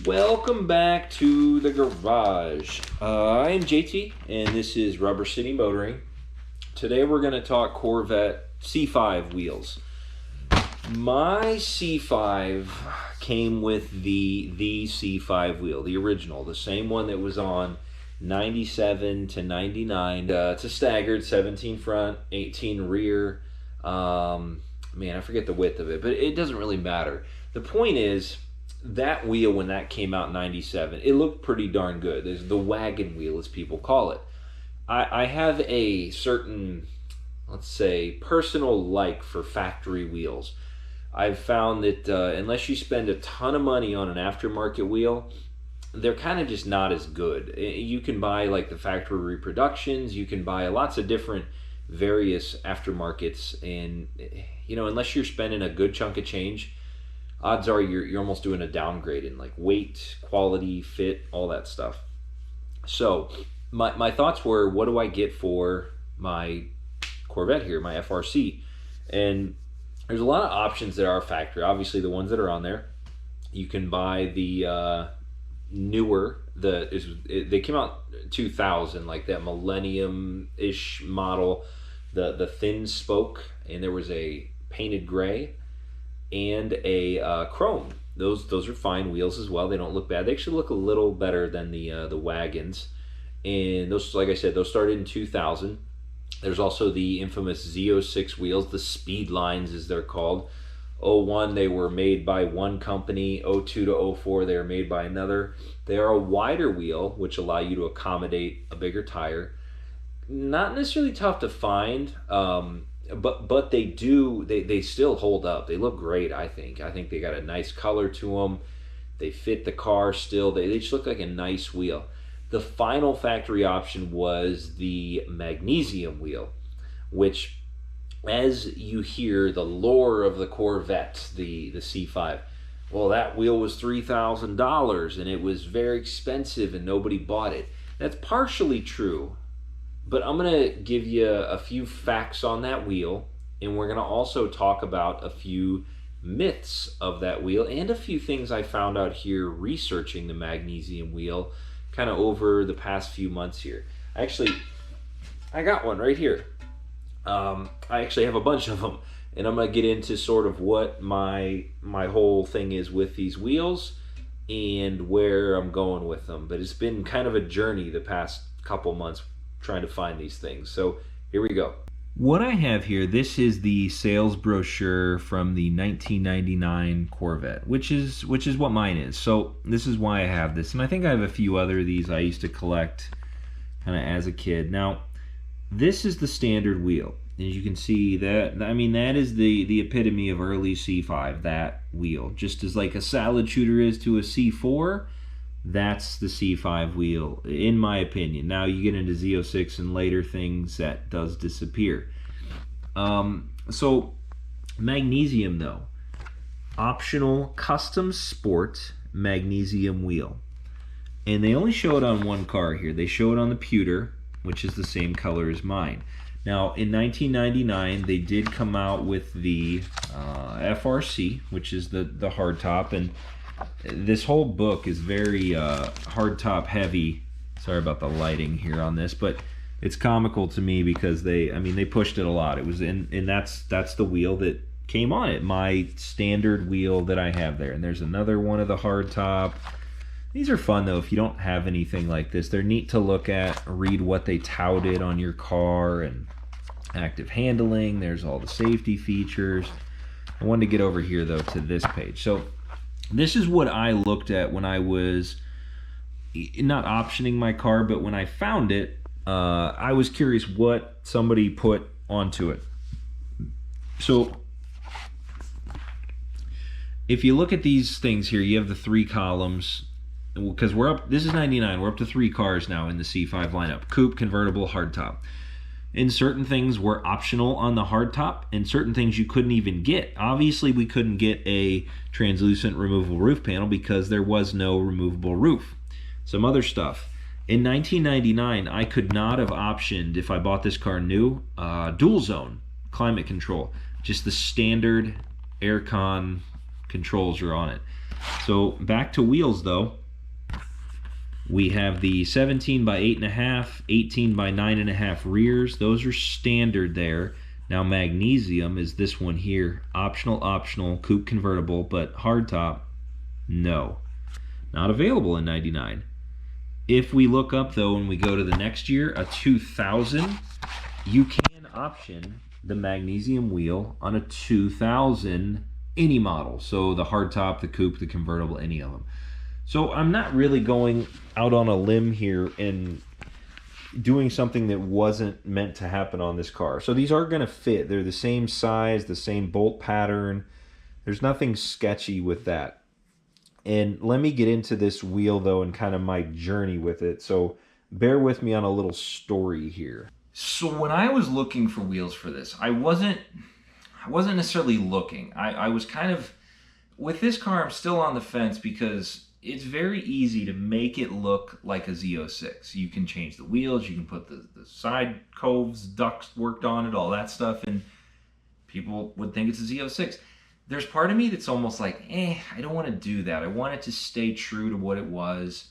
Welcome back to the garage. I am JT, and this is Rubber City Motoring. Today we're going to talk Corvette C5 wheels. My C5 came with the C5 wheel, the original, the same one that was on 97 to 99. It's a staggered 17 front, 18 rear. Man, I forget the width of it, but it doesn't really matter. The point is, that wheel, when that came out in 97, it looked pretty darn good. There's the wagon wheel, as people call it. I have a certain, let's say, personal like for factory wheels. I've found that unless you spend a ton of money on an aftermarket wheel, they're kind of just not as good. You can buy like the factory reproductions, you can buy lots of different various aftermarkets, and unless you're spending a good chunk of change, odds are you're almost doing a downgrade in like weight, quality, fit, all that stuff. So my thoughts were, what do I get for my Corvette here, my FRC? And there's a lot of options that are factory. Obviously, the ones that are on there. You can buy the newer, they came out 2000, like that millennium-ish model, the thin spoke, and there was a painted gray and a chrome. Those are fine wheels as well. They don't look bad. They actually look a little better than the wagons. And those, like I said, those started in 2000. There's also the infamous Z06 wheels, the speed lines as they're called. 01, they were made by one company. 02 to 04, they were made by another. They are a wider wheel, which allow you to accommodate a bigger tire. Not necessarily tough to find, but they still hold up. They look great, I think. I think they got a nice color to them. They fit the car still. They just look like a nice wheel. The final factory option was the magnesium wheel, which, as you hear the lore of the Corvette, the C5, well, that wheel was $3,000 and it was very expensive and nobody bought it. That's partially true, but I'm going to give you a few facts on that wheel, and we're going to also talk about a few myths of that wheel and a few things I found out here researching the magnesium wheel kind of over the past few months here. I got one right here. I actually have a bunch of them, and I'm going to get into sort of what my whole thing is with these wheels and where I'm going with them. But it's been kind of a journey the past couple months trying to find these things. So here we go. What I have here, this is the sales brochure from the 1999 Corvette, which is what mine is. So this is why I have this, and I think I have a few other of these I used to collect kind of as a kid. Now, this is the standard wheel. As you can see, that is the epitome of early C5, that wheel. Just as like a salad shooter is to a C4, that's the C5 wheel, in my opinion. Now you get into Z06 and later things, that does disappear. So magnesium, though, optional custom sport magnesium wheel. And they only show it on one car here. They show it on the pewter, which is the same color as mine. Now, in 1999, they did come out with the FRC, which is the hardtop, and this whole book is very hardtop heavy. Sorry about the lighting here on this, but it's comical to me because they pushed it a lot. It was and that's the wheel that came on it, my standard wheel that I have there. And there's another one of the hardtop. These are fun though if you don't have anything like this. They're neat to look at, read what they touted on your car, and active handling. There's all the safety features. I wanted to get over here though to this page. So this is what I looked at when I was not optioning my car, but when I found it, I was curious what somebody put onto it. So if you look at these things here, you have the 3 columns, because we're up, this is 99, we're up to 3 cars now in the C5 lineup: coupe, convertible, hardtop. And certain things were optional on the hardtop, and certain things you couldn't even get. Obviously, we couldn't get a translucent removable roof panel because there was no removable roof. Some other stuff. In 1999, I could not have optioned, if I bought this car new, dual zone climate control. Just the standard aircon controls are on it. So back to wheels though. We have the 17 by 8.5, 18 by 9.5 rears. Those are standard there. Now magnesium is this one here. Optional, coupe convertible, but hardtop, no. Not available in 99. If we look up though and we go to the next year, a 2000, you can option the magnesium wheel on a 2000 any model. So the hardtop, the coupe, the convertible, any of them. So I'm not really going out on a limb here and doing something that wasn't meant to happen on this car. So these are going to fit. They're the same size, the same bolt pattern. There's nothing sketchy with that. And let me get into this wheel though and kind of my journey with it. So bear with me on a little story here. So when I was looking for wheels for this, I wasn't necessarily looking. I was kind of, with this car, I'm still on the fence because it's very easy to make it look like a Z06. You can change the wheels, you can put the side coves, ducts worked on it, all that stuff, and people would think it's a Z06. There's part of me that's almost like, I don't want to do that. I want it to stay true to what it was.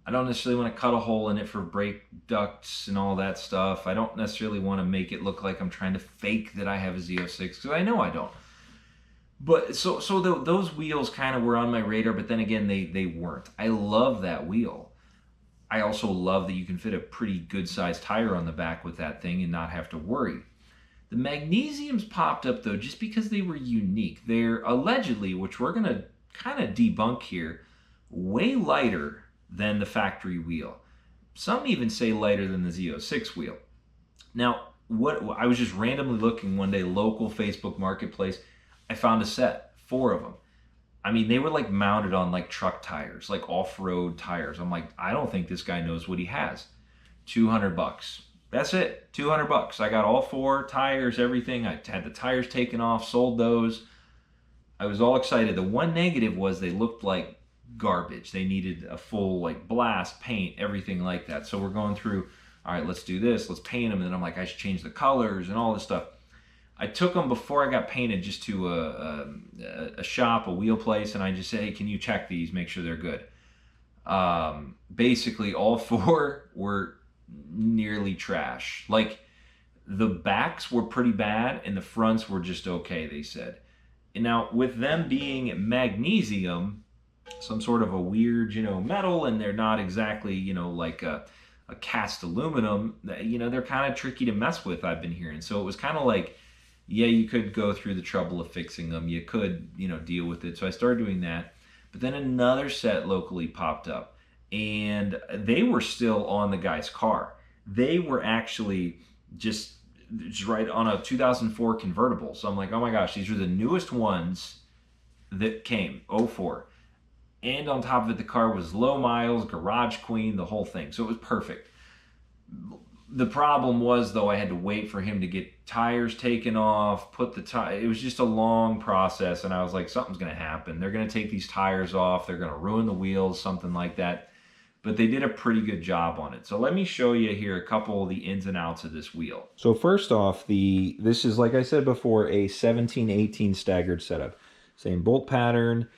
I don't necessarily want to cut a hole in it for brake ducts and all that stuff. I don't necessarily want to make it look like I'm trying to fake that I have a Z06, because I know I don't. But so those wheels kind of were on my radar, but then again, they weren't. I love that wheel. I also love that you can fit a pretty good sized tire on the back with that thing and not have to worry. The magnesiums popped up though just because they were unique. They're allegedly, which we're going to kind of debunk here, way lighter than the factory wheel. Some even say lighter than the Z06 wheel. Now, I was just randomly looking one day, local Facebook Marketplace. I found a set, 4 of them. I mean, they were like mounted on like truck tires, like off-road tires. I'm like, I don't think this guy knows what he has. $200. That's it, $200. I got all 4 tires, everything. I had the tires taken off, sold those. I was all excited. The one negative was they looked like garbage. They needed a full like blast, paint, everything like that. So we're going through, all right, let's do this, let's paint them. And then I'm like, I should change the colors and all this stuff. I took them before I got painted just to a shop, a wheel place, and I just said, hey, can you check these, make sure they're good. Basically, all 4 were nearly trash. Like, the backs were pretty bad, and the fronts were just okay, they said. And now, with them being magnesium, some sort of a weird, metal, and they're not exactly, like a cast aluminum, they're kind of tricky to mess with, I've been hearing. So it was kind of like, yeah, you could go through the trouble of fixing them. You could, deal with it. So I started doing that. But then another set locally popped up, and they were still on the guy's car. They were actually just right on a 2004 convertible. So I'm like, oh my gosh, these are the newest ones that came, 04. And on top of it, the car was low miles, garage queen, the whole thing. So it was perfect. The problem was, though, I had to wait for him to get tires taken off, put the tire. It was just a long process, and I was like, something's going to happen. They're going to take these tires off. They're going to ruin the wheels, something like that. But they did a pretty good job on it. So let me show you here a couple of the ins and outs of this wheel. So first off, this is, like I said before, a 17-18 staggered setup. Same bolt pattern,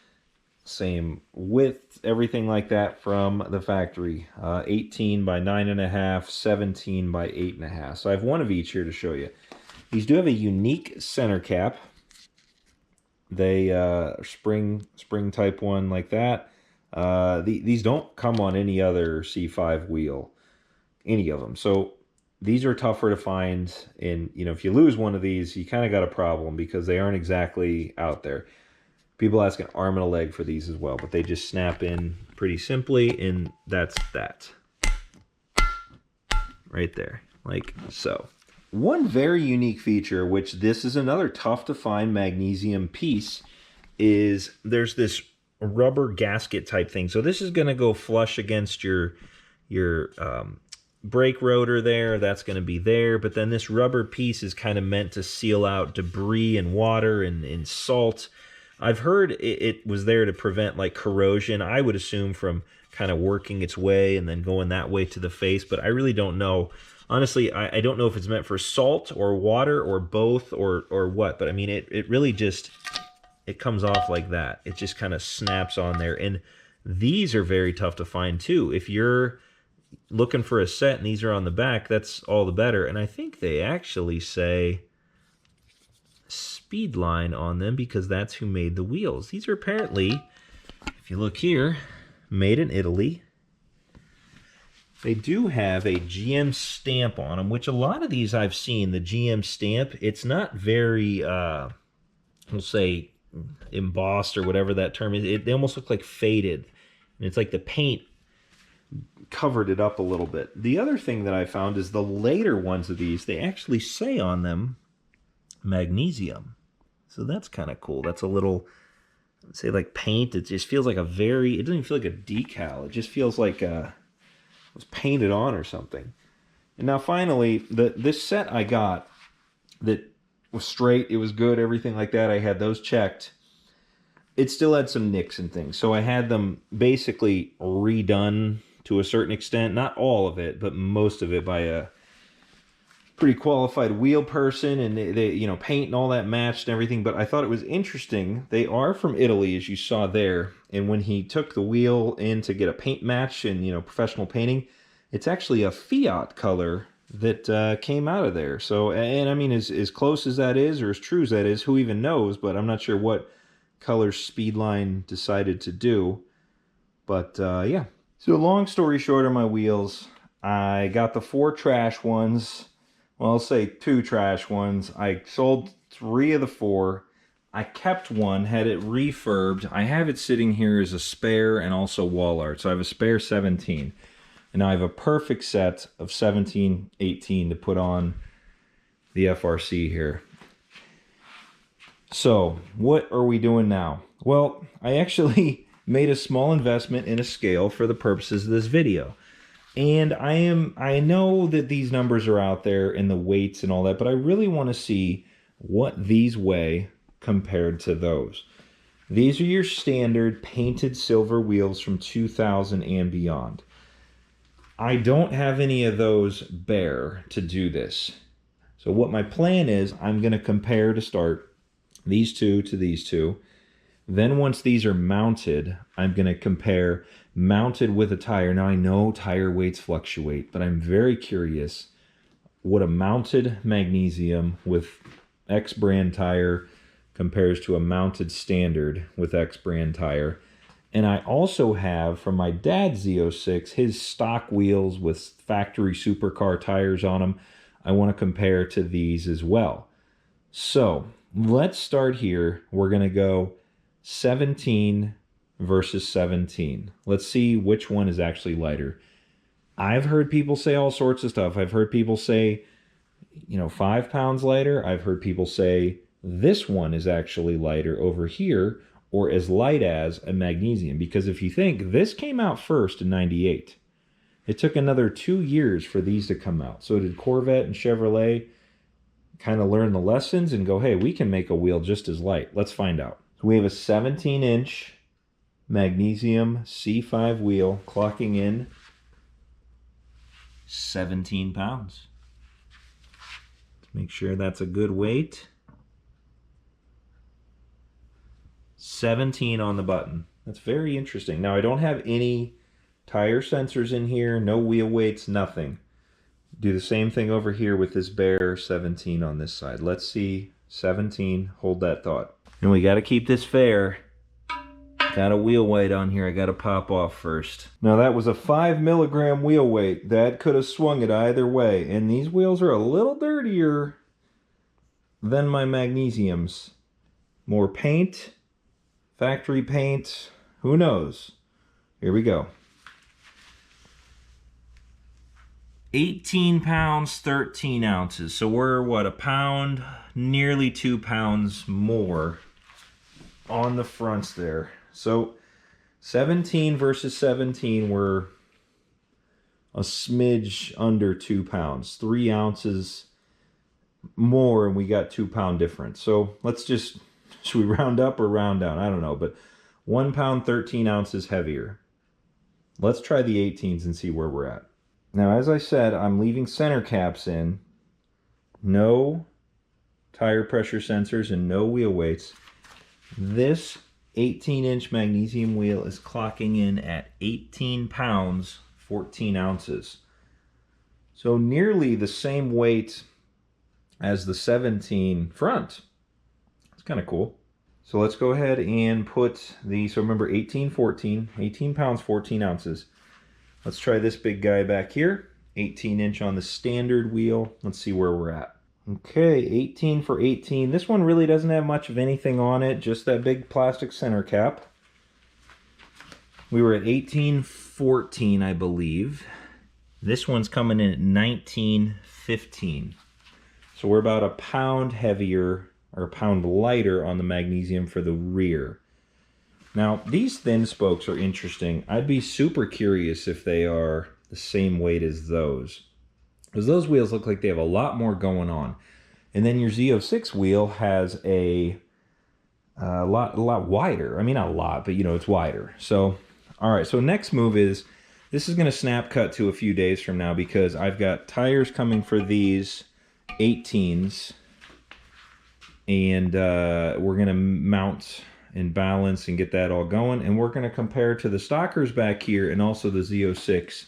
same width, everything like that from the factory. 18 by 9.5, 17 by 8.5. So I have one of each here to show you. These do have a unique center cap. They spring type one like that. These don't come on any other C5 wheel, any of them. So these are tougher to find. And if you lose one of these, you kind of got a problem because they aren't exactly out there. People ask an arm and a leg for these as well, but they just snap in pretty simply, and that's that. Right there, like so. One very unique feature, which this is another tough to find magnesium piece, is there's this rubber gasket type thing. So this is going to go flush against your brake rotor there. That's going to be there, but then this rubber piece is kind of meant to seal out debris and water and salt. I've heard it was there to prevent like corrosion, I would assume, from kind of working its way and then going that way to the face, but I really don't know. Honestly, I don't know if it's meant for salt or water or both or what, but I mean, it really just it comes off like that. It just kind of snaps on there. And these are very tough to find too. If you're looking for a set and these are on the back, that's all the better. And I think they actually say Speedline on them because that's who made the wheels. These are apparently, if you look here, made in Italy. They do have a GM stamp on them, which a lot of these I've seen, the GM stamp, it's not very, we'll say, embossed or whatever that term is. They almost look like faded. And it's like the paint covered it up a little bit. The other thing that I found is the later ones of these, they actually say on them magnesium. So that's kind of cool. That's a little, say like paint. It just feels like a very, it doesn't even feel like a decal. It just feels like it was painted on or something. And now finally, this set I got that was straight, it was good, everything like that, I had those checked. It still had some nicks and things. So I had them basically redone to a certain extent. Not all of it, but most of it by a pretty qualified wheel person, and they you know, paint and all that matched and everything. But I thought it was interesting. They are from Italy, as you saw there, and when he took the wheel in to get a paint match and, you know, professional painting, it's actually a Fiat color that came out of there. So, and I mean, as close as that is, or as true as that is, who even knows? But I'm not sure what color Speedline decided to do. But yeah. So long story short on my wheels, I got the 4 trash ones. Well, I'll say 2 trash ones. I sold 3 of the 4. I kept one, had it refurbed. I have it sitting here as a spare and also wall art. So I have a spare 17. And now I have a perfect set of 17, 18 to put on the FRC here. So what are we doing now? Well, I actually made a small investment in a scale for the purposes of this video. And I know that these numbers are out there and the weights and all that, but I really want to see what these weigh compared to those. These are your standard painted silver wheels from 2000 and beyond. I don't have any of those bare to do this. So what my plan is, I'm going to compare to start these two to these two. Then once these are mounted, I'm going to compare mounted with a tire. Now I know tire weights fluctuate, but I'm very curious what a mounted magnesium with X brand tire compares to a mounted standard with X brand tire. And I also have from my dad's Z06, his stock wheels with factory supercar tires on them. I want to compare to these as well. So let's start here. We're going to go 17 versus 17. Let's see which one is actually lighter. I've heard people say all sorts of stuff. I've heard people say, you know, 5 pounds lighter. I've heard people say this one is actually lighter over here, or as light as a magnesium. Because if you think, this came out first in 98. It took another 2 years for these to come out. So did Corvette and Chevrolet kind of learn the lessons and go, hey, we can make a wheel just as light. Let's find out. So we have a 17-inch magnesium C5 wheel clocking in 17 pounds. Let's make sure that's a good weight. 17 on the button. That's very interesting. Now I don't have any tire sensors in here, no wheel weights, nothing. Do the same thing over here with this bare 17 on this side. Let's see 17, hold that thought. And we got to keep this fair. Got a wheel weight on here I got to pop off first. Now that was a 5 milligram wheel weight. That could have swung it either way. And these wheels are a little dirtier than my magnesiums. More paint, factory paint, who knows? Here we go. 18 pounds, 13 ounces. So we're, what, a pound, nearly 2 pounds more on the fronts there. So 17 versus 17, we're a smidge under 2 pounds. 3 ounces more, and we got 2 pound difference. So let's just, should we round up or round down? I don't know, but 1 pound, 13 ounces heavier. Let's try the 18s and see where we're at. Now, as I said, I'm leaving center caps in. No tire pressure sensors and no wheel weights. This 18-inch magnesium wheel is clocking in at 18 pounds, 14 ounces. So nearly the same weight as the 17 front. It's kind of cool. So let's go ahead and put the, so remember 18 pounds, 14 ounces. Let's try this big guy back here. 18-inch on the standard wheel. Let's see where we're at. Okay, 18 for 18. This one really doesn't have much of anything on it, just that big plastic center cap. We were at 18.14, I believe. This one's coming in at 19.15. So we're about a pound heavier, or a pound lighter on the magnesium for the rear. Now, these thin spokes are interesting. I'd be super curious if they are the same weight as those, because those wheels look like they have a lot more going on. And then your Z06 wheel has a lot wider. I mean, not a lot, but you know, it's wider. So, all right, so next move is, this is gonna snap cut to a few days from now, because I've got tires coming for these 18s, and we're gonna mount and balance and get that all going. And we're gonna compare to the stockers back here and also the Z06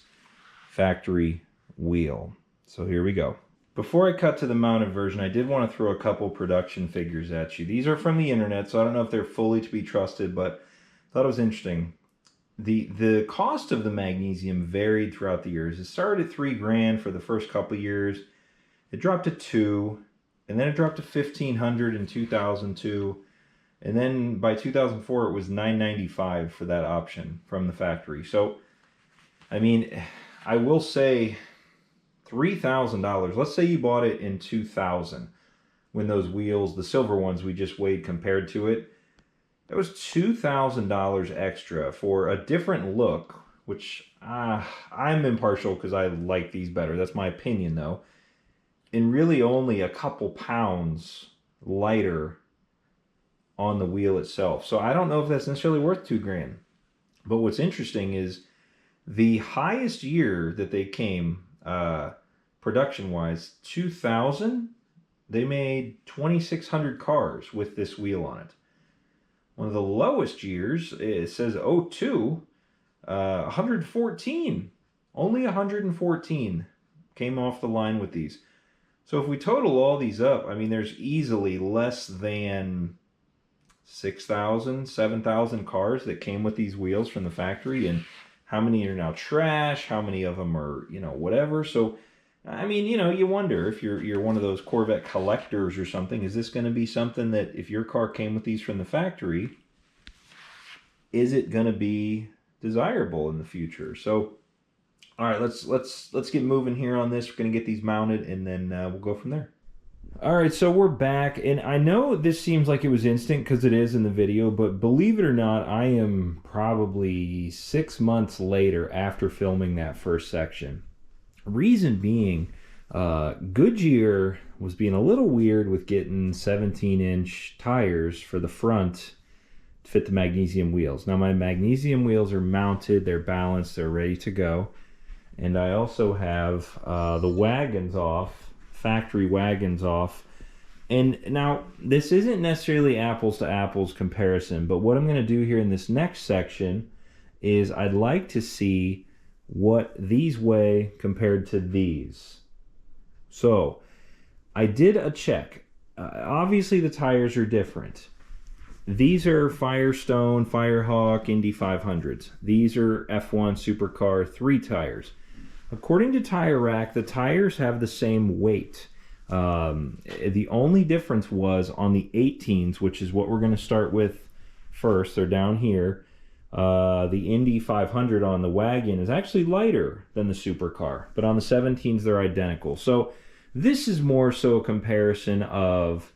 factory wheel. So here we go. Before I cut to the mounted version, I did want to throw a couple production figures at you. These are from the internet, so I don't know if they're fully to be trusted, but I thought it was interesting. The cost of the magnesium varied throughout the years. It started at $3,000 for the first couple years. It dropped to $2,000, and then it dropped to $1,500 in 2002. And then by 2004, it was $995 for that option from the factory. So, I mean, I will say $3,000. Let's say you bought it in 2000 when those wheels, the silver ones we just weighed compared to it. That was $2,000 extra for a different look, which I'm impartial because I like these better. That's my opinion, though. And really only a couple pounds lighter on the wheel itself. So I don't know if that's necessarily worth $2,000. But what's interesting is the highest year that they came production-wise, 2000, they made 2,600 cars with this wheel on it. One of the lowest years, it says 02, 114. Only 114 came off the line with these. So if we total all these up, I mean, there's easily less than 6,000, 7,000 cars that came with these wheels from the factory. And how many are now trash? How many of them are, you know, whatever? So, I mean, you know, you wonder if you're one of those Corvette collectors or something, is this going to be something that if your car came with these from the factory, is it going to be desirable in the future? So, all right, let's get moving here on this. We're going to get these mounted, and then we'll go from there. All right, so we're back, and I know this seems like it was instant because it is in the video, but believe it or not, I am probably 6 months later after filming that first section. Reason being, Goodyear was being a little weird with getting 17-inch tires for the front to fit the magnesium wheels. Now, my magnesium wheels are mounted, they're balanced, they're ready to go. And I also have the wagons off, factory wagons off. And now, this isn't necessarily apples to apples comparison, but what I'm going to do here in this next section is I'd like to see what these weigh compared to these. So, I did a check. Obviously, the tires are different. These are Firestone, Firehawk, Indy 500s. These are F1 Supercar 3 tires. According to Tire Rack, the tires have the same weight. The only difference was on the 18s, which is what we're going to start with first. They're down here. The Indy 500 on the wagon is actually lighter than the supercar, but on the 17s they're identical. So this is more so a comparison of,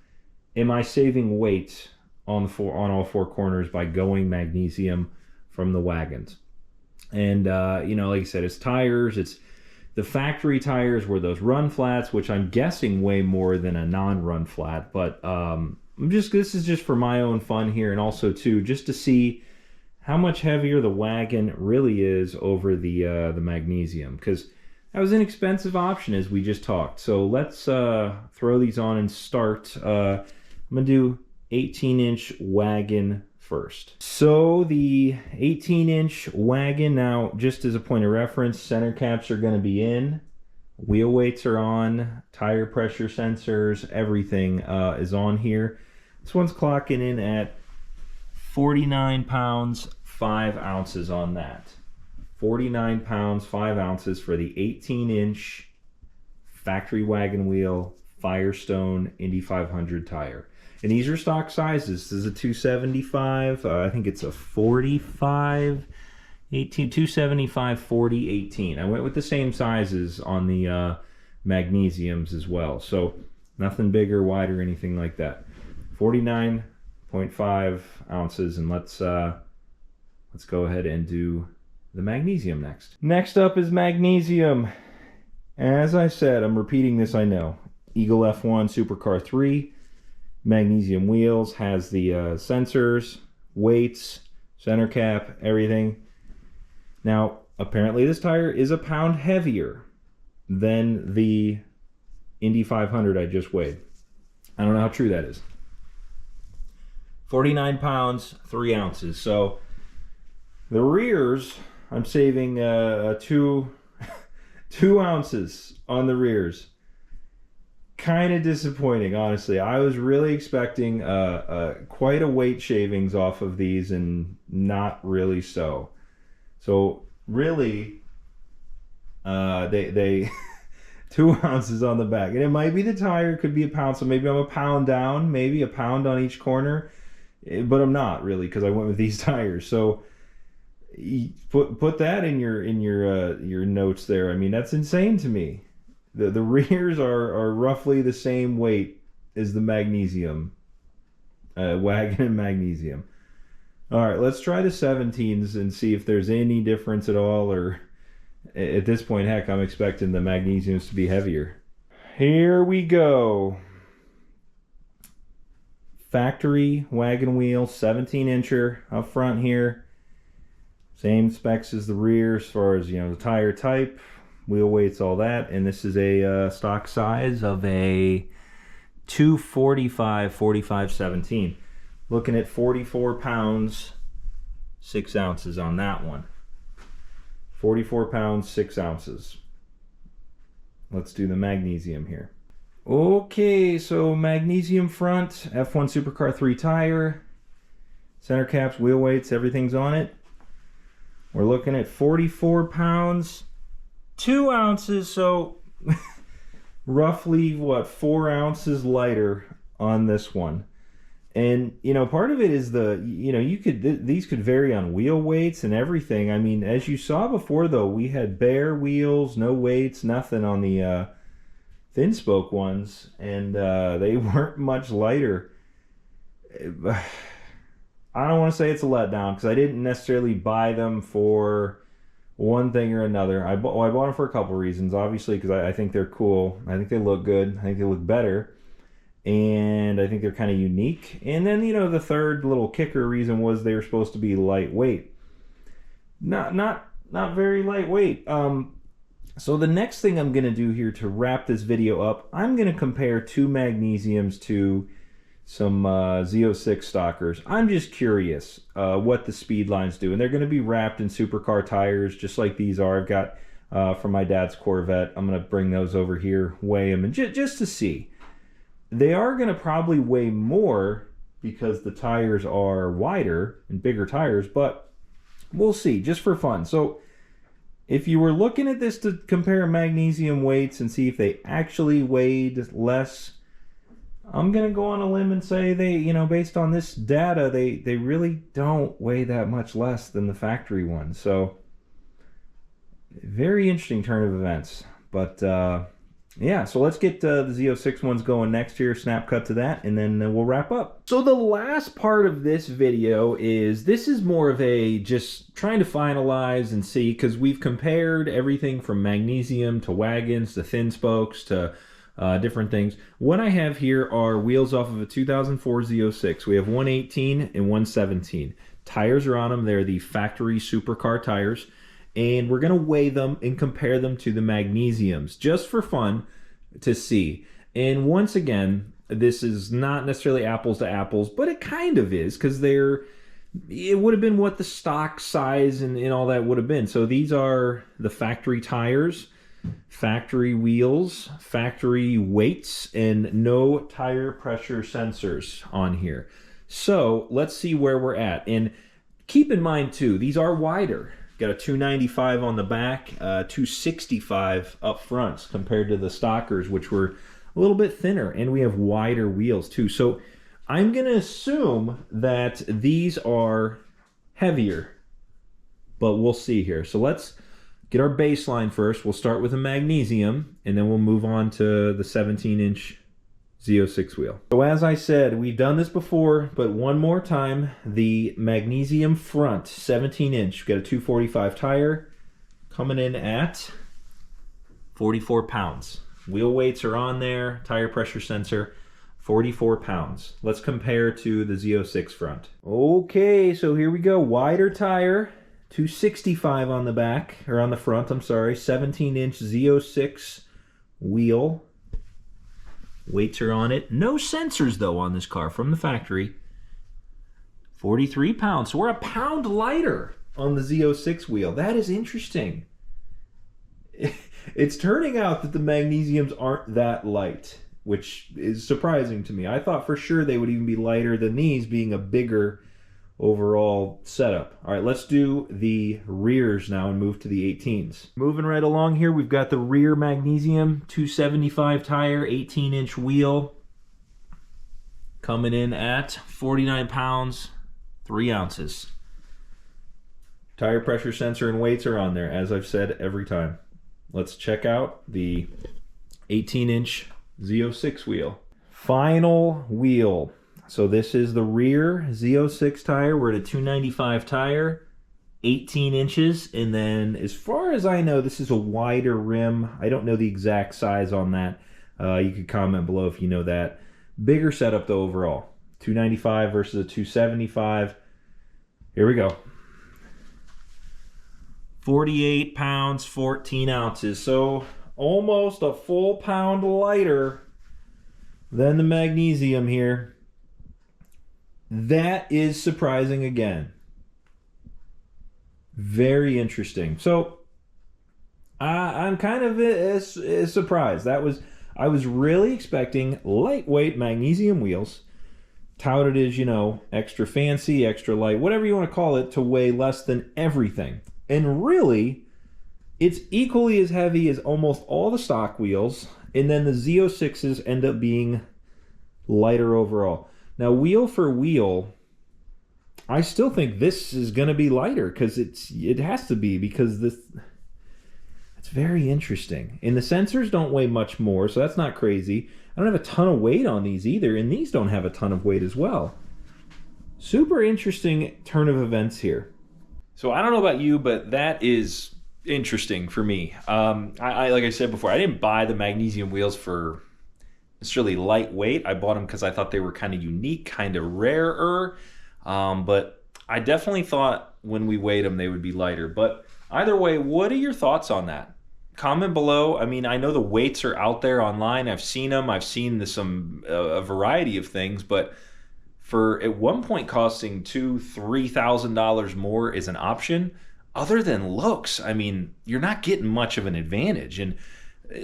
am I saving weight on all four corners by going magnesium from the wagons? And you know, like I said, it's tires. It's the factory tires were those run flats, which I'm guessing weigh more than a non-run flat. But this is just for my own fun here, and also too just to see how much heavier the wagon really is over the magnesium, because that was an expensive option as we just talked. So let's throw these on and start. I'm gonna do 18-inch wagon first. So the 18-inch wagon, now just as a point of reference, center caps are going to be in, wheel weights are on, tire pressure sensors, everything is on here. This one's clocking in at 49 pounds 5 ounces on that. 49 pounds 5 ounces for the 18-inch factory wagon wheel Firestone Indy 500 tire. And these are stock sizes. This is a 275. I think it's a 45, 18, 275, 40, 18. I went with the same sizes on the magnesiums as well. So nothing bigger, wider, anything like that. 49.5 ounces. And let's go ahead and do the magnesium next. Next up is magnesium. As I said, I'm repeating this, I know. Eagle F1 Supercar 3. Magnesium wheels, has the sensors, weights, center cap, everything. Now, apparently this tire is a pound heavier than the Indy 500 I just weighed. I don't know how true that is. 49 pounds, 3 ounces. So the rears, I'm saving 2 ounces on the rears. Kind of disappointing, honestly. I was really expecting quite a weight shavings off of these, and not really so. So really, they 2 ounces on the back, and it might be the tire, could be a pound. So maybe I'm a pound down, maybe a pound on each corner, but I'm not really, because I went with these tires. So put that in your notes there. I mean, that's insane to me. The rears are roughly the same weight as the magnesium, wagon and magnesium. All right, let's try the 17s and see if there's any difference at all, or at this point, heck, I'm expecting the magnesiums to be heavier. Here we go. Factory wagon wheel, 17-incher up front here. Same specs as the rear as far as, the tire type, wheel weights, all that. And this is a stock size of a 245 45 17. Looking at 44 pounds 6 ounces on that one. 44 pounds 6 ounces. Let's do the magnesium here. Okay, so magnesium front, F1 Supercar 3 tire, center caps, wheel weights, everything's on it. We're looking at 44 pounds 2 ounces, so roughly, what, 4 ounces lighter on this one. And, part of it is these could vary on wheel weights and everything. I mean, as you saw before, though, we had bare wheels, no weights, nothing on the thin spoke ones, and they weren't much lighter. I don't want to say it's a letdown, because I didn't necessarily buy them for one thing or another. I bought them for a couple reasons. Obviously, because I think they're cool. I think they look good. I think they look better. And I think they're kind of unique. And then, the third little kicker reason was they were supposed to be lightweight. Not very lightweight. So the next thing I'm going to do here to wrap this video up, I'm going to compare two magnesiums to some Z06 stockers. I'm just curious what the speed lines do. And they're going to be wrapped in supercar tires, just like these are. I've got from my dad's Corvette. I'm going to bring those over here, weigh them, and just to see. They are going to probably weigh more because the tires are wider and bigger tires, but we'll see, just for fun. So if you were looking at this to compare magnesium weights and see if they actually weighed less, I'm going to go on a limb and say they, based on this data, they really don't weigh that much less than the factory ones. So very interesting turn of events. But yeah, so let's get the Z06 ones going next here, snap cut to that, and then we'll wrap up. So the last part of this video is more of a just trying to finalize and see, because we've compared everything from magnesium to wagons to thin spokes to different things. What I have here are wheels off of a 2004 Z06. We have 118 and 117. Tires are on them. They're the factory supercar tires. And we're going to weigh them and compare them to the magnesiums just for fun to see. And once again, This is not necessarily apples to apples, but it kind of is, because it would have been what the stock size and all that would have been. So these are the factory tires, factory wheels, factory weights, and no tire pressure sensors on here. So let's see where we're at. And keep in mind too, these are wider. Got a 295 on the back, 265 up front compared to the stockers, which were a little bit thinner, and we have wider wheels too. So I'm gonna assume that these are heavier, but we'll see here. So let's get our baseline first. We'll start with a magnesium, and then we'll move on to the 17-inch Z06 wheel. So as I said, we've done this before, but one more time, the magnesium front 17-inch. We've got a 245 tire coming in at 44 pounds. Wheel weights are on there, tire pressure sensor, 44 pounds. Let's compare to the Z06 front. Okay, so here we go. Wider tire, 265 on the back, or on the front, I'm sorry. 17-inch Z06 wheel. Weights are on it. No sensors, though, on this car from the factory. 43 pounds. So we're a pound lighter on the Z06 wheel. That is interesting. It's turning out that the magnesiums aren't that light, which is surprising to me. I thought for sure they would even be lighter than these, being a bigger overall setup. All right, let's do the rears now and move to the 18s. Moving right along here, we've got the rear magnesium 275 tire, 18-inch wheel, coming in at 49 pounds, 3 ounces. Tire pressure sensor and weights are on there, as I've said every time. Let's check out the 18-inch Z06 wheel. Final wheel. So this is the rear Z06 tire. We're at a 295 tire, 18 inches. And then as far as I know, this is a wider rim. I don't know the exact size on that. You could comment below if you know that. Bigger setup though overall. 295 versus a 275. Here we go. 48 pounds, 14 ounces. So almost a full pound lighter than the magnesium here. That is surprising again. Very interesting. So I'm kind of surprised. I was really expecting lightweight magnesium wheels, touted as, you know, extra fancy, extra light, whatever you want to call it, to weigh less than everything. And really, it's equally as heavy as almost all the stock wheels, and then the Z06s end up being lighter overall. Now, wheel for wheel, I still think this is going to be lighter, because it has to be, because it's very interesting. And the sensors don't weigh much more, so that's not crazy. I don't have a ton of weight on these either, and these don't have a ton of weight as well. Super interesting turn of events here. So I don't know about you, but that is interesting for me. I like I said before, I didn't buy the magnesium wheels for necessarily lightweight. I bought them because I thought they were kind of unique, kind of rarer. But I definitely thought when we weighed them, they would be lighter. But either way, what are your thoughts on that? Comment below. I mean, I know the weights are out there online. I've seen them. I've seen a variety of things, but for at one point costing $2,000–$3,000 more is an option. Other than looks, I mean, you're not getting much of an advantage. And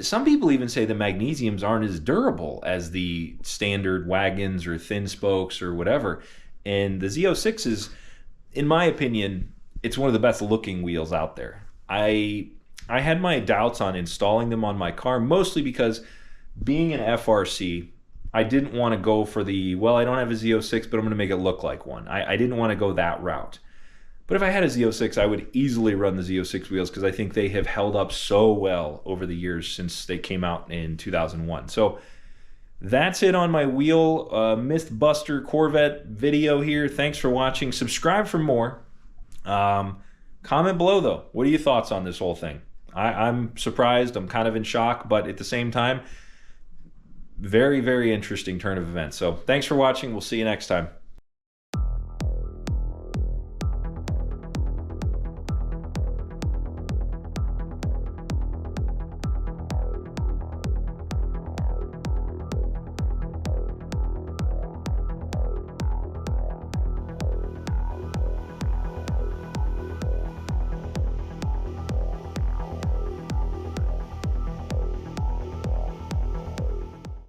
some people even say the magnesiums aren't as durable as the standard wagons or thin spokes or whatever. And the Z06 is, in my opinion, it's one of the best looking wheels out there. I had my doubts on installing them on my car, mostly because being an FRC, I didn't want to go for well, I don't have a Z06, but I'm going to make it look like one. I didn't want to go that route. But if I had a Z06, I would easily run the Z06 wheels, because I think they have held up so well over the years since they came out in 2001. So that's it on my wheel Mythbuster Corvette video here. Thanks for watching. Subscribe for more. Comment below, though. What are your thoughts on this whole thing? I'm surprised. I'm kind of in shock, but at the same time, very, very interesting turn of events. So thanks for watching. We'll see you next time.